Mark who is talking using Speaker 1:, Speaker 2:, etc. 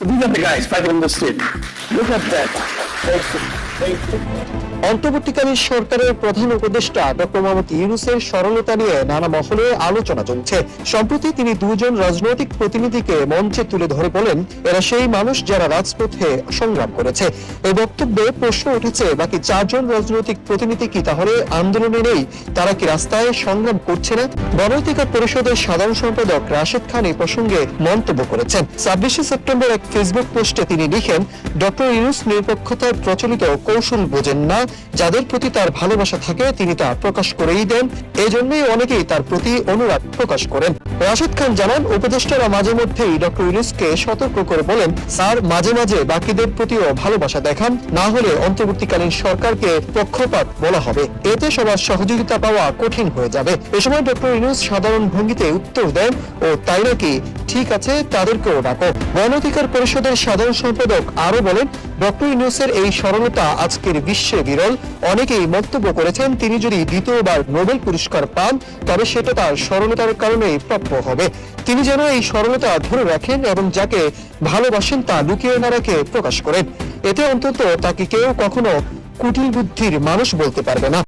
Speaker 1: So these are the guys fighting on the street. Look at that.
Speaker 2: অন্তর্বর্তীকালীন সরকারের প্রধান উপদেষ্টা ডক্টর মোহাম্মদ ইউনূসের সরলতা নিয়ে নানা মহলে আলোচনা চলছে। সম্প্রতি তিনি দুজন রাজনৈতিক প্রতিনিধিকে মঞ্চে তুলে ধরে বলেন, এরা সেই মানুষ যারা রাজপথে সংগ্রাম করেছে। এই বক্তব্যে প্রশ্ন উঠেছে, বাকি চারজন রাজনৈতিক প্রতিনিধি কি তাহলে আন্দোলনে নেই? তারা কি রাস্তায় সংগ্রাম করছে না? গণ অধিকার পরিষদের সাধারণ সম্পাদক রাশেদ খান এই প্রসঙ্গে মন্তব্য করেছেন। 26শে সেপ্টেম্বর এক ফেসবুক পোস্টে তিনি লিখেন, ডক্টর ইউনূস নিরপেক্ষতার প্রচলিত কৌশল বোঝেন না। যাদের প্রতি তার ভালোবাসা থাকে তিনি তা প্রকাশ করেই দেন। এজন্যই অনেকেই তার প্রতি অনুরাগ প্রকাশ করেন। রাশেদ খান জানান, উপদেষ্টারা মাঝে মধ্যেই ডক্টর ইউনূসকে সতর্ক করে বলেন, স্যার মাঝে মাঝে বাকিদের প্রতিও ভালোবাসা দেখান, না হলে অন্তর্বর্তীকালীন সরকারকে পক্ষপাত বলা হবে, এতে সবার সহযোগিতা পাওয়া কঠিন হয়ে যাবে। এ সময় ডক্টর ইউনূস সাধারণ ভঙ্গিতে উত্তর দেন, ও তাই নাকি, ঠিক আছে, তাদেরকেও ডাকো। গণ অধিকার পরিষদের সাধারণ সম্পাদক আরো বলেন, ডক্টর ইউনূসের এই সরলতা আজকের বিশ্বে বিরল। অনেকেই মন্তব্য করেছেন, তিনি যদি দ্বিতীয়বার নোবেল পুরস্কার পান তবে সেটা তার সরলতার কারণেই প্রাপ্য হবে। তিনি যেন এই সরলতা ধরে রাখেন এবং যাকে ভালোবাসেন তা লুকিয়ে না রেখে প্রকাশ করেন। এতে অন্তত তাকে কেউ কখনো কুটিল বুদ্ধির মানুষ বলতে পারবে না।